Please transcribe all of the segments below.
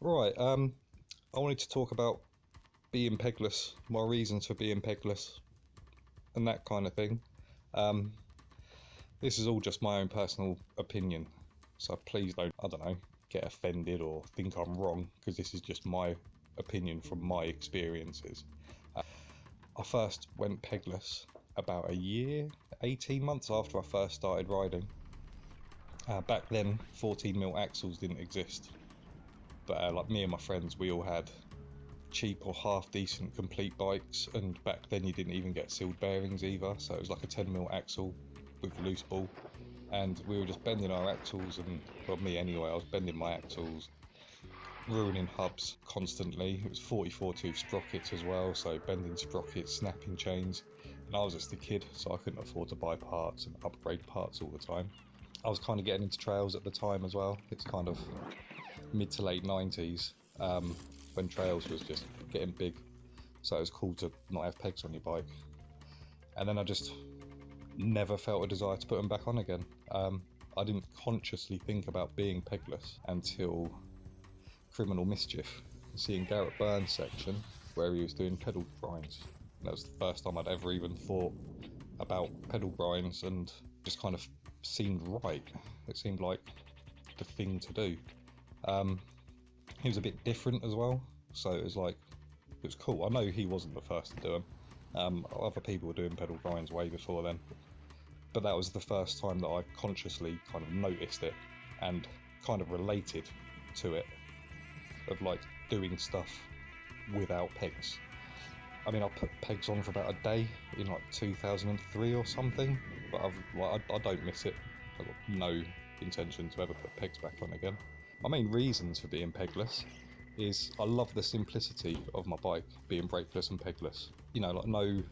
Right, I wanted to talk about being pegless, my reasons for being pegless, and that kind of thing. Um, this is all just my own personal opinion, so please don't, I don't know, get offended or think I'm wrong, because this is just my opinion from my experiences. I first went pegless about a year, 18 months after I first started riding. Back then, 14mm axles didn't exist, but like me and my friends, we all had cheap or half decent complete bikes, and back then you didn't even get sealed bearings either, so it was like a 10mm axle with loose ball, and we were just bending our axles, and well, me anyway, I was bending my axles, ruining hubs constantly. It was 44 tooth sprockets as well, so bending sprockets, snapping chains, and I was just a kid, so I couldn't afford to buy parts and upgrade parts all the time. I was kind of getting into trails at the time as well. It's kind of mid to late 90s, when trails was just getting big, so it was cool to not have pegs on your bike. And then I just never felt a desire to put them back on again. I didn't consciously think about being pegless until Criminal Mischief, seeing Garrett Burns' section where he was doing pedal grinds. And that was the first time I'd ever even thought about pedal grinds, and just kind of seemed right. It seemed like the thing to do. He was a bit different as well, so it was like, it was cool. I know he wasn't the first to do them. Other people were doing pedal grinds way before then, but that was the first time that I consciously kind of noticed it and kind of related to it, of like doing stuff without pegs. I mean, I put pegs on for about a day in like 2003 or something, but I don't miss it. I've got no intention to ever put pegs back on again. My main reasons for being pegless is I love the simplicity of my bike being brakeless and pegless. You know, like no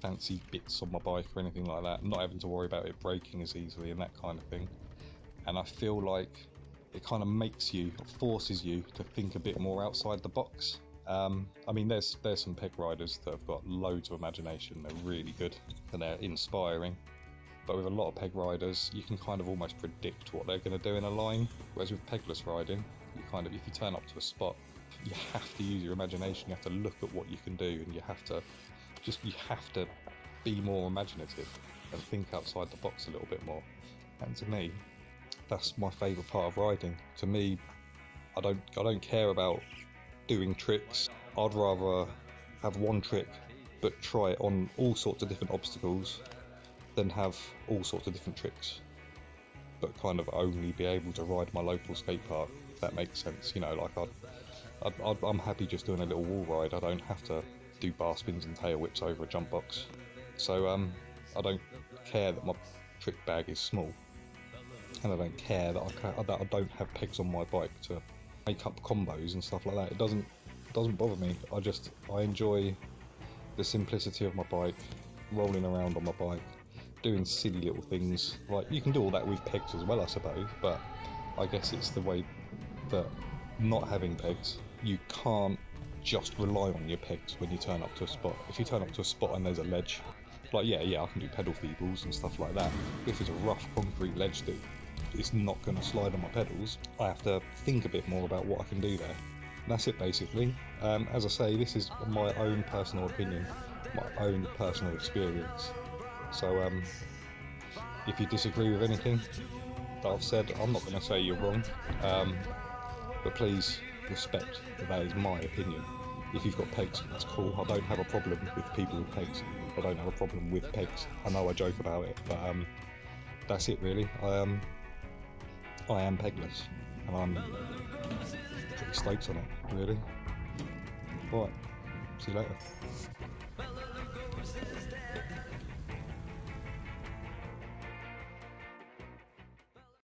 fancy bits on my bike or anything like that, not having to worry about it breaking as easily and that kind of thing. And I feel like it kind of makes you, forces you to think a bit more outside the box. I mean, there's some peg riders that have got loads of imagination, they're really good and they're inspiring. But with a lot of peg riders, you can kind of almost predict what they're going to do in a line. Whereas with pegless riding, you kind of, if you turn up to a spot, you have to use your imagination. You have to look at what you can do, and you have to be more imaginative and think outside the box a little bit more. And to me, that's my favourite part of riding. To me, I don't care about doing tricks. I'd rather have one trick, but try it on all sorts of different obstacles, than have all sorts of different tricks, but kind of only be able to ride my local skate park, if that makes sense. You know, like I'm happy just doing a little wall ride. I don't have to do bar spins and tail whips over a jump box. So I don't care that my trick bag is small, and I don't care that I don't have pegs on my bike to make up combos and stuff like that. It doesn't bother me. I enjoy the simplicity of my bike, rolling around on my bike, doing silly little things. Like, you can do all that with pegs as well, I suppose, but I guess it's the way that not having pegs, you can't just rely on your pegs when you turn up to a spot. If you turn up to a spot and there's a ledge, like yeah, I can do pedal feebles and stuff like that. If it's a rough concrete ledge that it's not going to slide on my pedals, I have to think a bit more about what I can do there. And that's it basically. As I say, this is my own personal opinion, my own personal experience. So if you disagree with anything that I've said, I'm not going to say you're wrong, but please respect that is my opinion. If you've got pegs, that's cool. I don't have a problem with people with pegs. I don't have a problem with pegs. I know I joke about it, but that's it really. I am pegless, and I'm pretty stoked on it, really. Right, see you later.